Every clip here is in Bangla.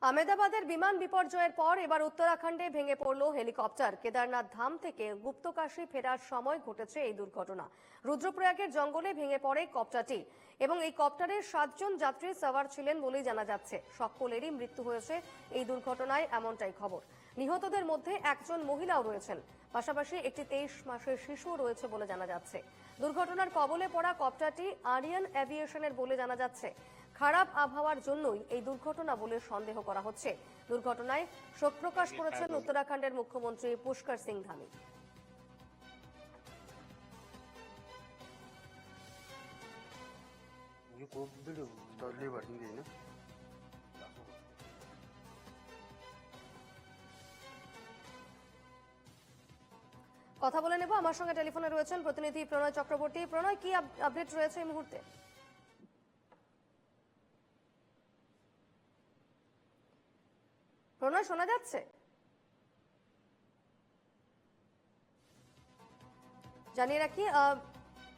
আহমেদাবাদের বিমান বিপর্যয়ের পর এবার উত্তরাখণ্ডে ভেঙে পড়ল হেলিকপ্টার। কেদারনাথ ধাম থেকে গুপ্তকাশী ফেরার সময় ঘটেছে এই দুর্ঘটনা। রুদ্রপ্রয়াগের জঙ্গলে ভেঙে পড়ে কপ্টারটি এবং এই কপ্টারের 7 জন যাত্রী সাওয়ার ছিলেন বলেই জানা যাচ্ছে। সকলেরই মৃত্যু হয়েছে এই দুর্ঘটনায়, এমনটাই খবর। নিহতদের মধ্যে একজন মহিলাও রয়েছেন, পাশাপাশি একটি 23 মাসের শিশু রয়েছে বলে জানা যাচ্ছে। দুর্ঘটনার কবলে পড়া কপ্টারটি আরিয়ান এভিয়েশনের বলে জানা যাচ্ছে। খারাপ আবহাওয়ার জন্যই এই দুর্ঘটনা বলে সন্দেহ করা হচ্ছে। দুর্ঘটনায় শোক প্রকাশ করেছেন উত্তরাখণ্ডের মুখ্যমন্ত্রী পুষ্কর সিং ধামি। কথা বলে নেব, আমার সঙ্গে টেলিফোনে রয়েছেন প্রতিনিধি প্রণয় চক্রবর্তী। প্রণয়, কি আপডেট রয়েছে এই মুহূর্তে? প্রণয়, শোনা যাচ্ছে? জানিয়ে রাখি,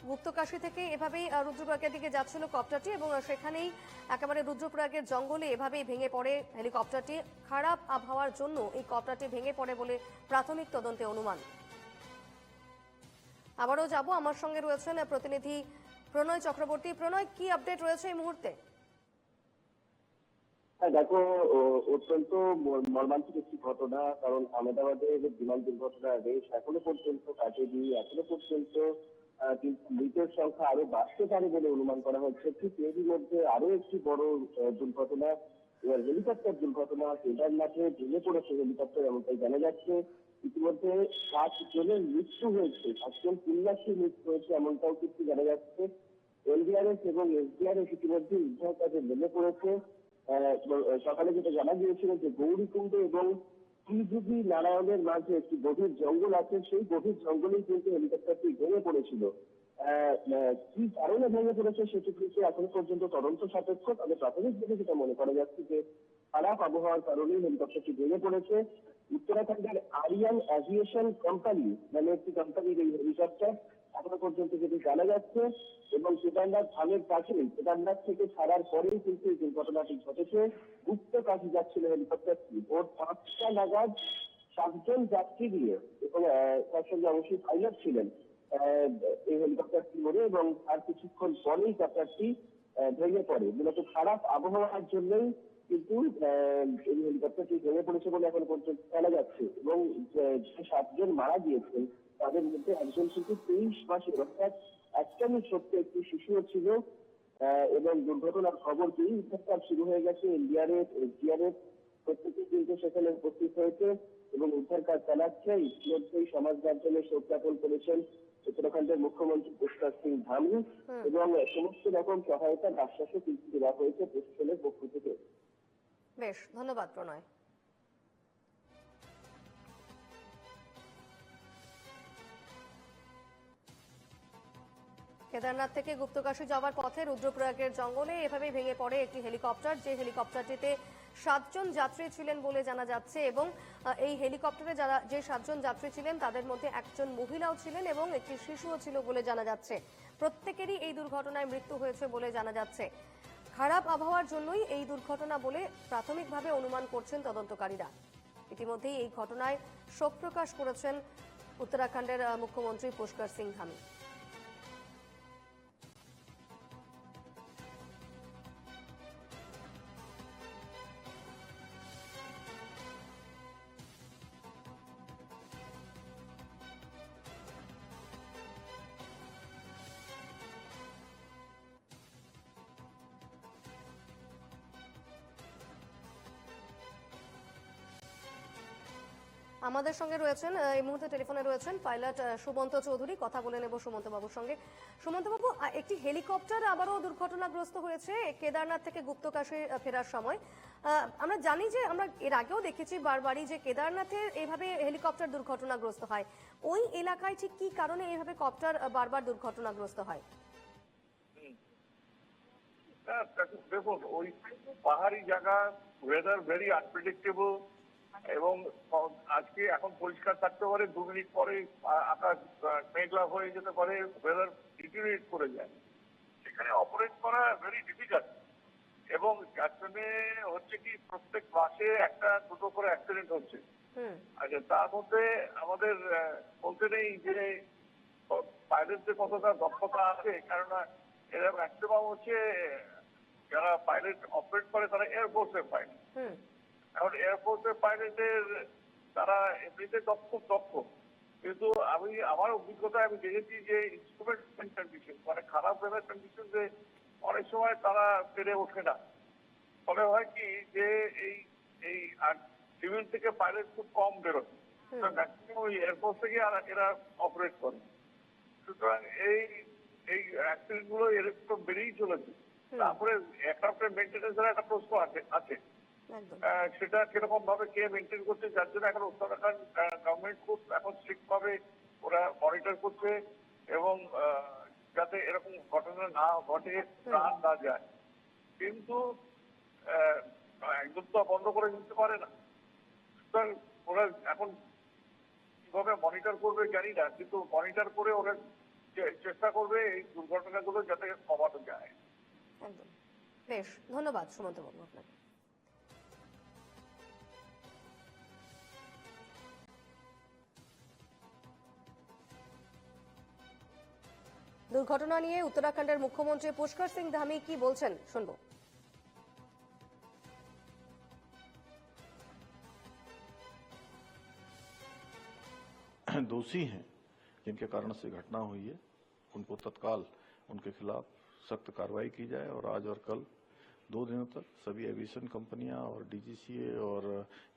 গুপ্তকাশী থেকে এভাবেই রুদ্রপ্রয়াগের দিকে যাচ্ছিল কপ্টারটি এবং সেখানেই একেবারে রুদ্রপ্রয়াগের জঙ্গলে এভাবেই ভেঙে পড়ে হেলিকপ্টারটি। খারাপ আবহাওয়ার জন্য এই কপ্টারটি ভেঙে পড়ে বলে প্রাথমিক তদন্তে অনুমান। আবারও যাব, আমার সঙ্গে রয়েছেন প্রতিনিধি প্রণয় চক্রবর্তী। প্রণয়, কি আপডেট রয়েছে এই মুহূর্তে? দেখো, অত্যন্ত মর্মান্তিক একটি ঘটনা। কারণ আহমেদাবাদের বিমান দুর্ঘটনা বেশ এখনো পর্যন্ত কাটেনি। এখনো পর্যন্ত কিন্তু মৃতের সংখ্যা আরো বাড়তে পারে বলে অনুমান করা হচ্ছে। ঠিক এরই মধ্যে আরো একটি বড় দুর্ঘটনা, হেলিকপ্টার দুর্ঘটনা। কেদারনাথে ভেঙে পড়েছে হেলিকপ্টার, এমনটাই জানা যাচ্ছে। ইতিমধ্যে 7 জনের মৃত্যু হয়েছে, 7 জন পুণ্যার্থীর মৃত্যু হয়েছে, এমনটাও কিন্তু জানা যাচ্ছে। এনডিআরএফ এবং এসডিআরএফ ইতিমধ্যে উদ্ধার কাজে নেমে পড়েছে। সকালে যেটা জানা গিয়েছিল যে গৌরীকুণ্ড এবং ত্রিযুগী নারায়ণের মাঝে একটি গভীর জঙ্গল আছে, সেই গভীর জঙ্গলেই কিন্তু হেলিকপ্টারটি ভেঙে পড়েছিল। কি কারণে ভেঙে পড়েছে সেটি কিন্তু এখনো পর্যন্ত তদন্ত সাপেক্ষ। তবে প্রাথমিকভাবে যেটা মনে করা যাচ্ছে যে খারাপ আবহাওয়ার কারণেই হেলিকপ্টারটি ভেঙে পড়েছে। উত্তরাখণ্ডের আরিয়ান এভিয়েশন কোম্পানি মানে একটি কোম্পানির এই হেলিকপ্টার এখনো পর্যন্ত যেটি জানা যাচ্ছে। এবং কেদারনাথ ধামের কাছেই, কেদারনাথ থেকে ছাড়ার পরেই কিন্তু এই দুর্ঘটনাটি ঘটেছে। গুপ্তকাশী যাচ্ছিল হেলিকপ্টারটি। ভোর 5টা নাগাদ 7 জন যাত্রী নিয়ে এবং তার সঙ্গে অবশ্যই পাইলট ছিলেন এই হেলিকপ্টারটি ওড়ে এবং তার কিছুক্ষণ পরেই কপ্টারটি ভেঙে পড়ে। মূলত খারাপ আবহাওয়ার জন্যই কিন্তু এই হেলিকপ্টারটি ভেঙে পড়েছে বলে এখন পর্যন্ত জানা যাচ্ছে। এবং যে 7 জন মারা গিয়েছেন তাদের মধ্যে একজন কিন্তু 23 মাসের, অর্থাৎ একদমই ছোট্ট একটি শিশুও ছিল। এবং দুর্ঘটনার খবর পেয়েই উদ্ধার কাজ শুরু হয়ে গেছে। এনডিআরএফ, এসডিআরএফ প্রত্যেকেই কিন্তু সেখানে উপস্থিত হয়েছে এবং উদ্ধার কাজ চালাচ্ছে। ইতিমধ্যেই সমাজ মাধ্যমে শোক জ্ঞাপন করেছেন উত্তরাখণ্ডের মুখ্যমন্ত্রী পুষ্কর সিং ধামি এবং সমস্ত রকম সহায়তার আশ্বাসও কিন্তু দেওয়া হয়েছে প্রশাসনের পক্ষ থেকে। বেশ, ধন্যবাদ প্রণয়। কেদারনাথ থেকে গুপ্তকাশী যাওয়ার পথে রুদ্রপ্রয়াগের জঙ্গলে এভাবে ভেঙে পড়ে একটি হেলিকপ্টার, যে হেলিকপ্টারটিতে 7 জন যাত্রী ছিলেন বলে জানা যাচ্ছে। এবং এই হেলিকপ্টারে যারা যে 7 জন যাত্রী ছিলেন তাদের মধ্যে একজন মহিলাও ছিলেন এবং একটি শিশুও ছিল বলে জানা যাচ্ছে। প্রত্যেকেরই এই দুর্ঘটনায় মৃত্যু হয়েছে বলে জানা যাচ্ছে। খারাপ আবহাওয়ার জন্যই এই দুর্ঘটনা বলে প্রাথমিকভাবে অনুমান করছেন তদন্তকারীরা। ইতিমধ্যেই এই ঘটনায় শোক প্রকাশ করেছেন উত্তরাখণ্ডের মুখ্যমন্ত্রী পুষ্কর সিং ধামি। আমাদের সঙ্গে রয়েছেন এই মুহূর্তে টেলিফোনে রয়েছেন পাইলট সুমন্ত চৌধুরী। কথা বলে নেব সুমন্ত বাবুর সঙ্গে। সুমন্ত বাবু, একটি হেলিকপ্টার আবারও দুর্ঘটনাগ্রস্ত হয়েছে কেদারনাথ থেকে গুপ্তকাশী ফেরার সময়। আমরা জানি যে আমরা এর আগেও দেখেছি বারবারই যে কেদারনাথে এইভাবে হেলিকপ্টার দুর্ঘটনাগ্রস্ত হয়। ওই এলাকায় ঠিক কি কারণে এইভাবে কপ্টার বারবার দুর্ঘটনাগ্রস্ত হয়? দেখুন, ওই পাহাড়ি জায়গা, ওয়েদার ভেরি আনপ্রেডিক্টেবল এবং আজকে এখন পরিষ্কার থাকতে পারে, 2 মিনিট পরে আকাশ মেঘলা হয়ে যেতে পারে, ওয়েদার ডিটেরিয়েট করে যায়। সেখানে অপারেট করা ভেরি ডিফিকাল্ট। এবং ক্যাপ্টেনে হচ্ছে কি প্রত্যেক মাসে একটা দুটো করে অ্যাক্সিডেন্ট হচ্ছে। হুম আচ্ছা, তার মধ্যে আমাদের বলতে নেই যে পাইলটদের কতটা দক্ষতা আছে, কেননা এরা ম্যাক্সিমাম হচ্ছে যারা পাইলট অপারেট করে তারা এয়ারফোর্সের পাইলট। হুম এখন এয়ারফোর্সের পাইলটের তারা এমনিতে খুব দক্ষ, কিন্তু আমার অভিজ্ঞতায় আমি দেখেছি যে ইনস্ট্রুমেন্ট কন্ডিশন মানে খারাপ ওয়েদার কন্ডিশন যে অনেক সময় তারা পেরে ওঠে না। ফলে হয় কি যে এই এই সিভিল থেকে পাইলট খুব কম বেরোয়, ম্যাক্সিমাম ওই এয়ারফোর্স থেকে এরা অপারেট করে। সুতরাং এই এই অ্যাক্সিডেন্ট গুলো এরকম বেড়েই চলেছে। তারপরে এয়ারক্রাফটের মেনটেন্যান্সের একটা প্রশ্ন আছে একদম সেটা কিরকম ভাবে কে মেনটেন করছে, যার জন্য এখন উত্তরাখণ্ড গভর্নমেন্ট খুব এখন স্ট্রিক্ট ভাবে ওরা মনিটর করছে এবং যাতে এরকম ঘটনা না ঘটে, প্রাণ না যায়। কিন্তু একদম তো বন্ধ করে দিতে পারে না। সুতরাং ওরা এখন কিভাবে মনিটর করবে জানি না, কিন্তু মনিটর করে ওরা চেষ্টা করবে এই দুর্ঘটনাগুলো যাতে কমানো যায়। একদম বেশ ধন্যবাদ সুমন্ত বাবু আপনাকে। দুর্ঘটনা নিয়ে উত্তরাখণ্ডের মুখ্যমন্ত্রী পুষ্কর সিং ধামি কি বলছেন শুনবো। दोषी हैं जिनके कारण से घटना हुई है उनको तत्काल उनके खिलाफ सख्त कार्रवाई की जाए और आज और कल 2 दिनों तक सभी एविएशन कंपनियां और डीजीसीए और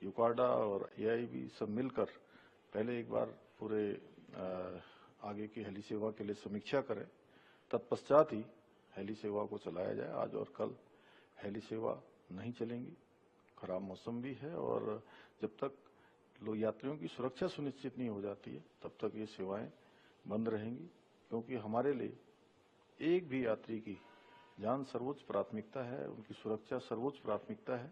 यूकाडा और एआईबी सब मिलकर पहले एक बार पूरे आगे की हेली सेवा के लिए समीक्षा करें, तत्पश्चात ही हेली सेवा को चलाया जाए। आज और कल हेली सेवा नहीं चलेंगी, खराब मौसम भी है और जब तक यात्रियों की सुरक्षा सुनिश्चित नहीं हो जाती है तब तक ये सेवाएं बंद रहेंगी, क्योंकि हमारे लिए एक भी यात्री की जान सर्वोच्च प्राथमिकता है, उनकी सुरक्षा सर्वोच्च प्राथमिकता है।